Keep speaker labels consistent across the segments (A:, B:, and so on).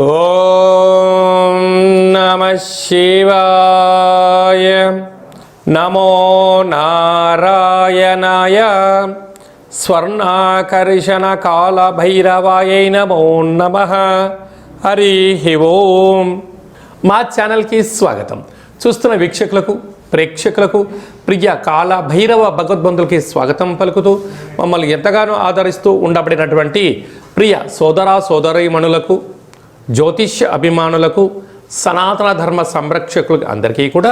A: ఓం నమః శివాయ. నమో నారాయణాయ. స్వర్ణాకర్షణ కాల భైరవాయ నమో నమః. హరి ఓం. మా ఛానల్కి స్వాగతం. చూస్తున్న వీక్షకులకు, ప్రేక్షకులకు, ప్రియ కాల భైరవ భగవద్బంధులకి స్వాగతం పలుకుతూ మమ్మల్ని ఎంతగానో ఆదరిస్తూ ఉండబడినటువంటి ప్రియ సోదర సోదరీమణులకు, జ్యోతిష్య అభిమానులకు, సనాతన ధర్మ సంరక్షకులకు అందరికీ కూడా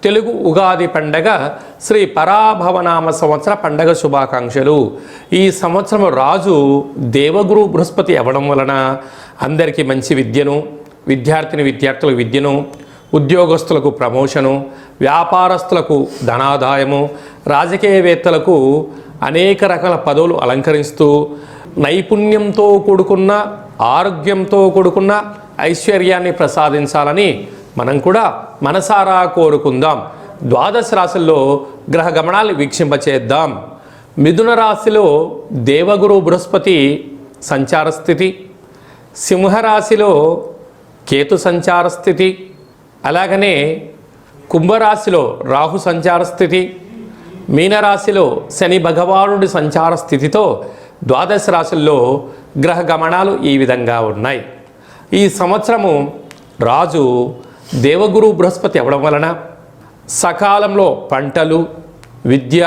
A: తెలుగు ఉగాది పండగ శ్రీ పరాభవనామ సంవత్సర పండగ శుభాకాంక్షలు. ఈ సంవత్సరం రాజు దేవగురు బృహస్పతి అవ్వడం వలన అందరికీ మంచి విద్యను, విద్యార్థులకు విద్యను, ఉద్యోగస్తులకు ప్రమోషను, వ్యాపారస్తులకు ధనాదాయము, రాజకీయవేత్తలకు అనేక రకాల పదవులు అలంకరిస్తూ నైపుణ్యంతో కూడుకున్న, ఆరోగ్యంతో కూడుకున్న ఐశ్వర్యాన్ని ప్రసాదించాలని మనం కూడా మనసారా కోరుకుందాం. ద్వాదశ రాశుల్లో గ్రహ గమనాలు వీక్షింపచేద్దాం. మిథున రాశిలో దేవగురు బృహస్పతి సంచార స్థితి, సింహరాశిలో కేతు సంచార స్థితి, అలాగనే కుంభరాశిలో రాహు సంచార స్థితి, మీనరాశిలో శని భగవానుడి సంచార స్థితితో ద్వాదశ రాశుల్లో గ్రహ గమనాలు ఈ విధంగా ఉన్నాయి. ఈ సంవత్సరము రాజు దేవగురు బృహస్పతి అవ్వడం వలన సకాలంలో పంటలు, విద్య,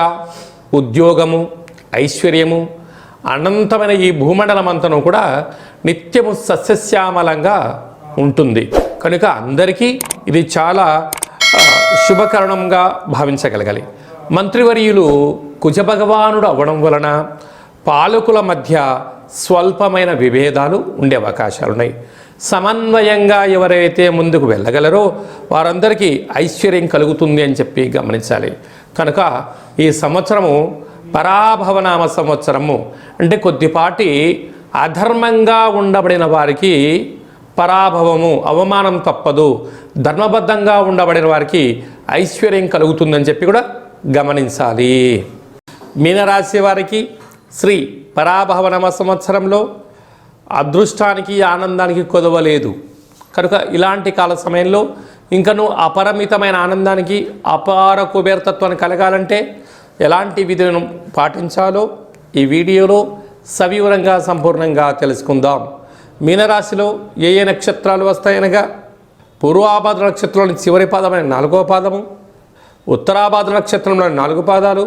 A: ఉద్యోగము, ఐశ్వర్యము, అనంతమైన ఈ భూమండలం అంతను కూడా నిత్యము సస్యశ్యామలంగా ఉంటుంది. కనుక అందరికీ ఇది చాలా శుభకరణంగా భావించగలగాలి. మంత్రివర్యులు కుజభగవానుడు అవ్వడం వలన పాలకుల మధ్య స్వల్పమైన విభేదాలు ఉండే అవకాశాలున్నాయి. సమన్వయంగా ఎవరైతే ముందుకు వెళ్ళగలరో వారందరికీ ఐశ్వర్యం కలుగుతుంది అని చెప్పి గమనించాలి. కనుక ఈ సంవత్సరము పరాభవనామ సంవత్సరము అంటే కొద్దిపాటి అధర్మంగా ఉండబడిన వారికి పరాభవము, అవమానం తప్పదు. ధర్మబద్ధంగా ఉండబడిన వారికి ఐశ్వర్యం కలుగుతుందని చెప్పి కూడా గమనించాలి. మీనరాశి వారికి శ్రీ పరాభవనామ సంవత్సరంలో అదృష్టానికి, ఆనందానికి కొదవలేదు. కనుక ఇలాంటి కాల సమయంలో ఇంకనూ అపరిమితమైన ఆనందానికి, అపార కుబేరతత్వాన్ని కలగాలంటే ఎలాంటి విధులను పాటించాలో ఈ వీడియోలో సవివరంగా సంపూర్ణంగా తెలుసుకుందాం. మీనరాశిలో ఏ ఏ నక్షత్రాలు వస్తాయనగా పూర్వాభాద్ర నక్షత్రంలోని చివరి పాదమైన 4వ పాదము, ఉత్తరాభాద్ర నక్షత్రంలోని 4 పాదాలు,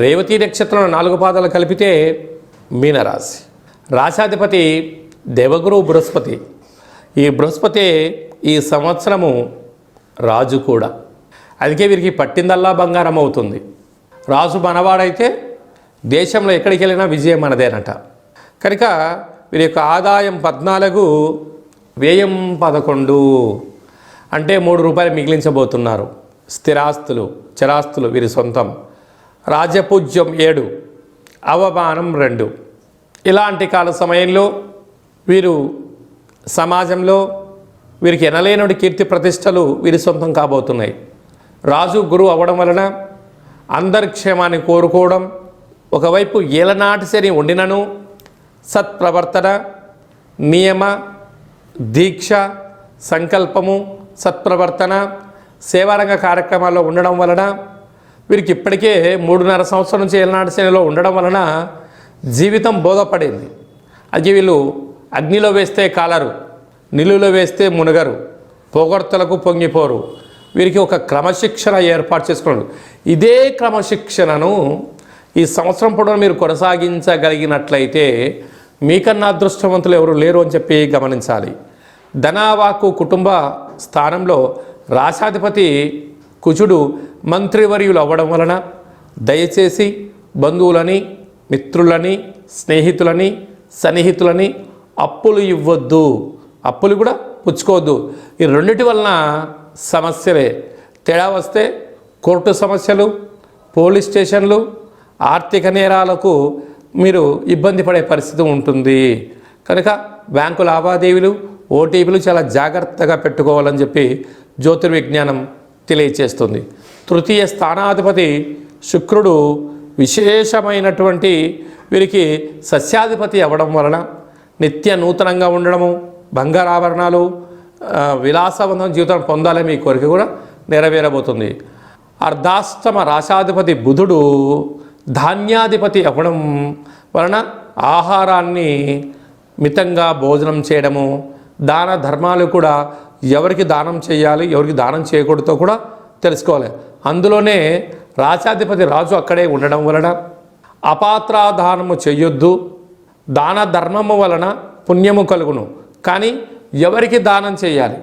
A: రేవతి నక్షత్రంలో 4 పాదాలు కలిపితే మీనరాశి. రాశాధిపతి దేవగురు బృహస్పతి. ఈ బృహస్పతి ఈ సంవత్సరము రాజు కూడా. అందుకే వీరికి పట్టిందల్లా బంగారం అవుతుంది. రాజు మనవాడైతే దేశంలో ఎక్కడికి వెళ్ళినా విజయం మనదేనట. కనుక వీరి యొక్క ఆదాయం 14, వ్యయం 11, అంటే 3 రూపాయలు మిగిలించబోతున్నారు. స్థిరాస్తులు, చరాస్తులు వీరి సొంతం. రాజపూజ్యం 7, అవమానం 2. ఇలాంటి కాల సమయంలో వీరు సమాజంలో వీరికి ఎనలేనుడి కీర్తి ప్రతిష్టలు వీరి సొంతం కాబోతున్నాయి. రాజు గురువు అవ్వడం వలన అందరి క్షేమాన్ని కోరుకోవడం, ఒకవైపు ఏలనాటి శని ఉండినను సత్ప్రవర్తన, నియమ, దీక్ష, సంకల్పము, సత్ప్రవర్తన, సేవారంగ కార్యక్రమాల్లో ఉండడం వలన వీరికి ఇప్పటికే 3.5 సంవత్సరం నుంచి ఏలనాటి శనిలో ఉండడం వలన జీవితం బోధపడింది. అది వీళ్ళు అగ్నిలో వేస్తే కాలరు, నిలువులో వేస్తే మునగరు, పొగడ్తలకు పొంగిపోరు. వీరికి ఒక క్రమశిక్షణ ఏర్పాటు చేసుకున్నాడు. ఇదే క్రమశిక్షణను ఈ సంవత్సరం పొడవునా మీరు కొనసాగించగలిగినట్లయితే మీకన్నా అదృష్టవంతులు ఎవరు లేరు అని చెప్పి గమనించాలి. ధనవాకు కుటుంబ స్థానంలో రాశాధిపతి కుజుడు మంత్రివర్యులు అవ్వడం వలన దయచేసి బంధువులని, మిత్రులని, స్నేహితులని, సన్నిహితులని అప్పులు ఇవ్వద్దు, అప్పులు కూడా పుచ్చుకోవద్దు. ఈ రెండిటి వలన సమస్యలే. తేడా వస్తే కోర్టు సమస్యలు, పోలీస్ స్టేషన్లు, ఆర్థిక నేరాలకు మీరు ఇబ్బంది పడే పరిస్థితి ఉంటుంది. కనుక బ్యాంకు లావాదేవీలు, ఓటీపీలు చాలా జాగ్రత్తగా పెట్టుకోవాలని చెప్పి జ్యోతిర్విజ్ఞానం తెలియచేస్తుంది. తృతీయ స్థానాధిపతి శుక్రుడు విశేషమైనటువంటి వీరికి సస్యాధిపతి అవ్వడం వలన నిత్య నూతనంగా ఉండడము, బంగారాభరణాలు, విలాసవంతం జీవితం పొందాలని మీ కోరిక కూడా నెరవేరబోతుంది. అర్ధాష్టమ రాశాధిపతి బుధుడు ధాన్యాధిపతి అవ్వడం వలన ఆహారాన్ని మితంగా భోజనం చేయడము, దాన ధర్మాలు కూడా ఎవరికి దానం చేయాలి, ఎవరికి దానం చేయకూడదో కూడా తెలుసుకోవాలి. అందులోనే రాశాధిపతి రాజు అక్కడే ఉండడం వలన అపాత్రాదానము చేయొద్దు, దాన ధర్మము వలన పుణ్యము కలుగును, కానీ ఎవరికి దానం చేయాలి,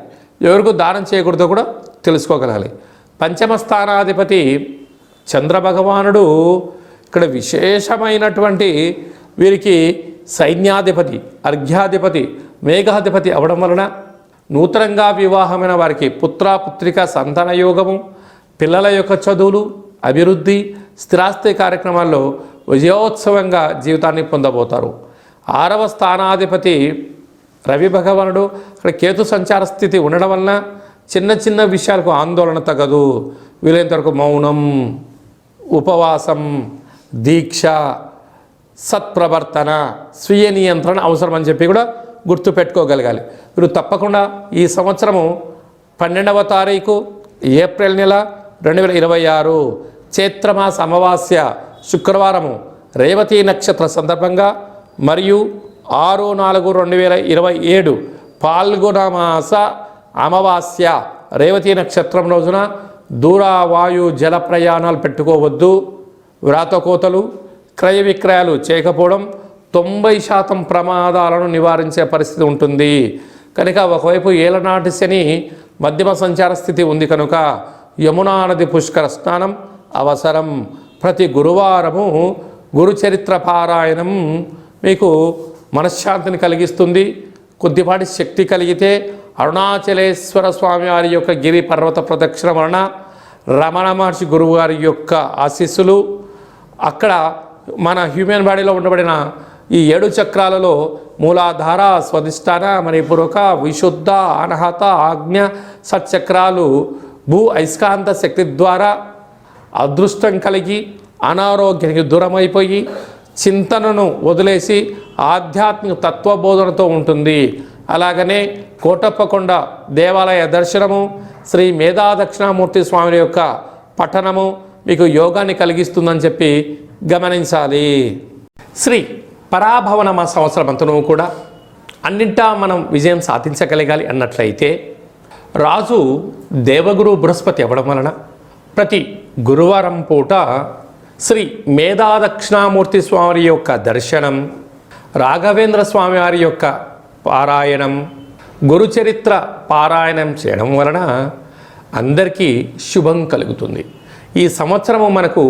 A: ఎవరికి దానం చేయకూడదో కూడా తెలుసుకోగలగాలి. పంచమ స్థానాధిపతి చంద్రభగవానుడు ఇక్కడ విశేషమైనటువంటి వీరికి సైన్యాధిపతి, అర్ఘ్యాధిపతి, మేఘాధిపతి అవడం వలన నూతనంగా వివాహమైన వారికి పుత్రిక సంతాన యోగము, పిల్లల యొక్క చదువులు, అభివృద్ధి, స్థిరాస్తి కార్యక్రమాల్లో విజయోత్సవంగా జీవితాన్ని పొందబోతారు. 6వ స్థానాధిపతి రవి భగవానుడు అక్కడ కేతు సంచార స్థితి ఉండడం వలన చిన్న చిన్న విషయాలకు ఆందోళన తగదు. వీలైనంతవరకు మౌనం, ఉపవాసం, దీక్ష, సత్ప్రవర్తన, స్వీయ నియంత్రణ అవసరం అని చెప్పి కూడా గుర్తుపెట్టుకోగలగాలి. మీరు తప్పకుండా ఈ సంవత్సరము 12వ తారీఖు ఏప్రిల్ నెల 2026 చైత్రమాస అమావాస్య శుక్రవారము రేవతి నక్షత్ర సందర్భంగా మరియు 6/4/2027 పాల్గొన మాస అమావాస్య రేవతి నక్షత్రం రోజున దూర వాయు జల ప్రయాణాలు పెట్టుకోవద్దు. వ్రాతకోతలు, క్రయ విక్రయాలు చేయకపోవడం 90% ప్రమాదాలను నివారించే పరిస్థితి ఉంటుంది. కనుక ఒకవైపు ఏలనాటి శని మధ్యమ సంచార స్థితి ఉంది కనుక యమునా నది పుష్కర స్నానం అవసరం. ప్రతి గురువారము గురుచరిత్ర పారాయణం మీకు మనశ్శాంతిని కలిగిస్తుంది. కొద్దిపాటి శక్తి కలిగితే అరుణాచలేశ్వర స్వామి వారి యొక్క గిరి పర్వత ప్రదక్షిణ వలన రమణ మహర్షి గురువు గారి యొక్క ఆశీస్సులు, అక్కడ మన హ్యూమన్ బాడీలో ఉండబడిన ఈ 7 చక్రాలలో మూలాధార, స్వధిష్టాన, మణిపూరక, విశుద్ధ, అనాహత, ఆజ్ఞ సచ్చక్రాలు భూ అయస్కాంత శక్తి ద్వారా అదృష్టం కలిగి అనారోగ్యానికి దూరమైపోయి చింతనను వదిలేసి ఆధ్యాత్మిక తత్వబోధనతో ఉంటుంది. అలాగనే కోటప్పకొండ దేవాలయ దర్శనము, శ్రీ మేధా దక్షిణామూర్తి స్వామి యొక్క పఠనము మీకు యోగాన్ని కలిగిస్తుందని చెప్పి గమనించాలి. శ్రీ పరాభవనమ సంవత్సరమంతను కూడా అన్నింటా మనం విజయం సాధించగలగాలి అన్నట్లయితే రాజు దేవగురు బృహస్పతి అవ్వడం వలన ప్రతి గురువారం పూట శ్రీ మేధా దక్షిణామూర్తి స్వామి యొక్క దర్శనం, రాఘవేంద్ర స్వామి వారి యొక్క పారాయణం, గురుచరిత్ర పారాయణం చేయడం వలన అందరికీ శుభం కలుగుతుంది. ఈ సంవత్సరము మనకు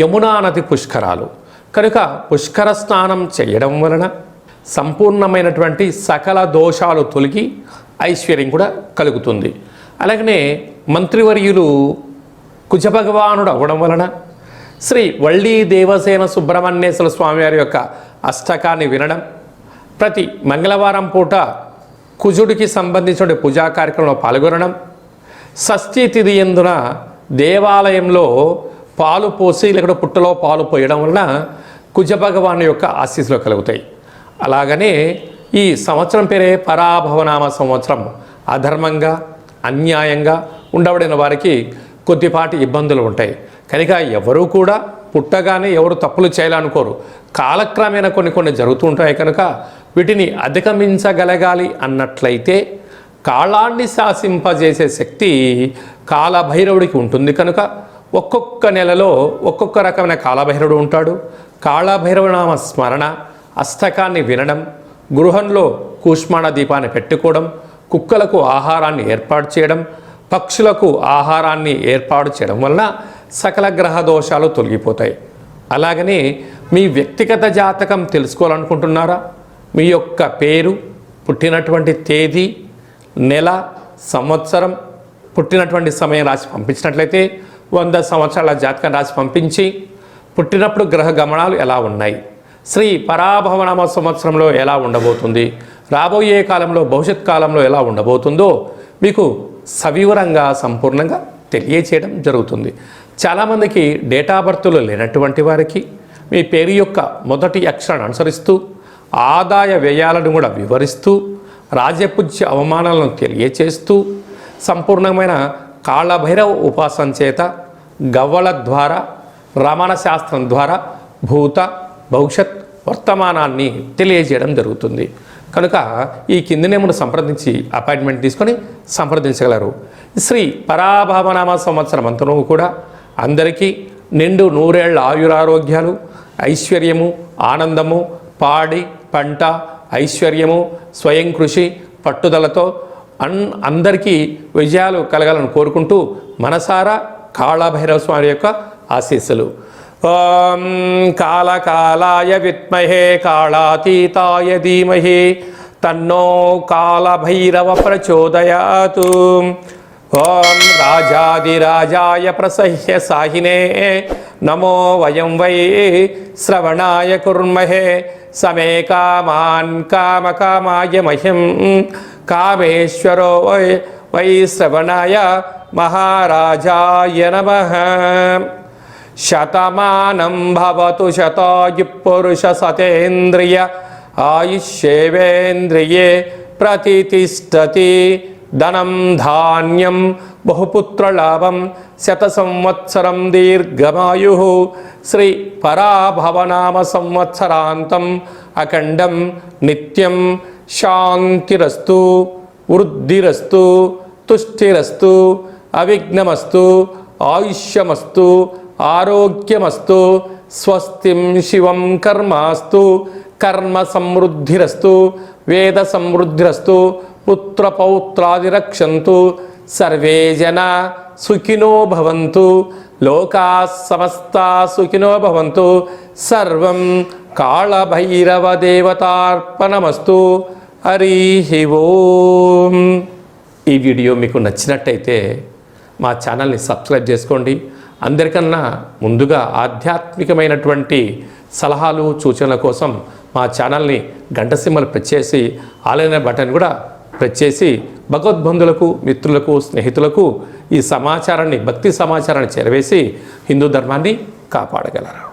A: యమునా నది పుష్కరాలు కనుక పుష్కర స్నానం చేయడం వలన సంపూర్ణమైనటువంటి సకల దోషాలు తొలగి ఐశ్వర్యం కూడా కలుగుతుంది. అలాగనే మంత్రివర్యులు కుజభగవానుడు అవ్వడం వలన శ్రీ వళ్ళీ దేవసేన సుబ్రహ్మణ్యేశ్వర స్వామివారి యొక్క అష్టకాన్ని వినడం, ప్రతి మంగళవారం పూట కుజుడికి సంబంధించిన పూజా కార్యక్రమంలో పాల్గొనడం, షష్ఠీ తిథి యందున దేవాలయంలో పాలు పోసి లేకపోతే పుట్టలో పాలు పోయడం వలన కుజభగవాను యొక్క ఆశీస్సులు కలుగుతాయి. అలాగనే ఈ సంవత్సరం పేరే పరాభవనామ సంవత్సరం. అధర్మంగా, అన్యాయంగా ఉండబడిన వారికి కొద్దిపాటి ఇబ్బందులు ఉంటాయి. కనుక ఎవరు కూడా పుట్టగానే ఎవరు తప్పులు చేయాలనుకోరు. కాలక్రమేణా కొన్ని జరుగుతూ ఉంటాయి కనుక వీటిని అధిగమించగలగాలి అన్నట్లయితే కాలాన్ని శాసింపజేసే శక్తి కాలభైరవుడికి ఉంటుంది కనుక ఒక్కొక్క నెలలో ఒక్కొక్క రకమైన కాలభైరవుడు ఉంటాడు. కాళభైరవనామ స్మరణ, అష్టకాన్ని వినడం, గృహంలో కూష్మాణ దీపాన్ని పెట్టుకోవడం, కుక్కలకు ఆహారాన్ని ఏర్పాటు చేయడం, పక్షులకు ఆహారాన్ని ఏర్పాటు చేయడం వలన సకల గ్రహ దోషాలు తొలగిపోతాయి. అలాగనే మీ వ్యక్తిగత జాతకం తెలుసుకోవాలనుకుంటున్నారా? మీ యొక్క పేరు, పుట్టినటువంటి తేదీ, నెల, సంవత్సరం, పుట్టినటువంటి సమయం రాసి పంపించినట్లయితే 100 సంవత్సరాల జాతకం రాసి పంపించి పుట్టినప్పుడు గ్రహ గమనాలు ఎలా ఉన్నాయి, శ్రీ పరాభవనామ సంవత్సరంలో ఎలా ఉండబోతుంది, రాబోయే కాలంలో భవిష్యత్ కాలంలో ఎలా ఉండబోతుందో మీకు సవివరంగా సంపూర్ణంగా తెలియచేయడం జరుగుతుంది. చాలామందికి డేటా బర్త్లు లేనటువంటి వారికి మీ పేరు యొక్క మొదటి అక్షరాన్ని అనుసరిస్తూ ఆదాయ వ్యయాలను కూడా వివరిస్తూ రాజపూజ్య అవమానాలను తెలియచేస్తూ సంపూర్ణమైన కాళభైరవ ఉపాసన చేత గవ్వల ద్వారా రమణ శాస్త్రం ద్వారా భూత భవిష్యత్ వర్తమానాన్ని తెలియజేయడం జరుగుతుంది. కనుక ఈ కింది నేమును సంప్రదించి అపాయింట్మెంట్ తీసుకొని సంప్రదించగలరు. శ్రీ పరాభవనామ సంవత్సరం అంతను కూడా అందరికీ నిండు నూరేళ్ల ఆయురారోగ్యాలు, ఐశ్వర్యము, ఆనందము, పాడి పంట, ఐశ్వర్యము, స్వయం కృషి, పట్టుదలతో అందరికీ విజయాలు కలగాలని కోరుకుంటూ మనసారా కాళభైరవ స్వామి యొక్క ఆశీస్సులు. ఓం కాళకాలాయ విద్మహే కాళాతీతాయ ధీమహి తన్నో కాళభైరవ ప్రచోదయాతు. ఓం రాజాదిరాజాయ ప్రసహ్య సాహినే నమో వయం వై శ్రవణాయ కుర్మహే సమే కామాన్ కామకామాయ మహ్యం కామేశ్వరో వై శ్రవణాయ మహారాజాయ నమః. శతమానం భవతు శతాయు పురుష సతేంద్రియ ఆయుష్యేవేంద్రియే ప్రతితిష్టతి. ధనం ధాన్యం బహుపుత్రలాభం శత సంవత్సరం దీర్ఘమాయు. శ్రీ పరాభవనామ సంవత్సరాంతం అఖండం నిత్యం శాంతిరస్తు, వృద్ధిరస్తు, తుష్టిరస్తు, అవిఘ్నమస్తు, ఆయుష్యమస్తు, ఆరోగ్యమస్తు. స్వస్తిం శివం కర్మాస్తు. కర్మ సమృద్ధిరస్తు, వేద సమృద్ధిరస్తు, పుత్రపౌత్రాదిరక్షంతు. సర్వే జనా సుఖినో భవంతు. లోకా సమస్తా సుఖినో భవంతు. సర్వం కాళభైరవ దేవతార్పణమస్తు. హరి ఓం. ఈ వీడియో మీకు నచ్చినట్టయితే మా ఛానల్ని సబ్స్క్రైబ్ చేసుకోండి. అందరికన్నా ముందుగా ఆధ్యాత్మికమైనటువంటి సలహాలు సూచనల కోసం మా ఛానల్ని గంట సింబల్ ప్రెస్ చేసి ఆలైన బటన్ కూడా ప్రెస్ చేసి భగవద్బంధులకు, మిత్రులకు, స్నేహితులకు ఈ సమాచారాన్ని, భక్తి సమాచారాన్ని చేరవేసి హిందూ ధర్మాన్ని కాపాడగలరు.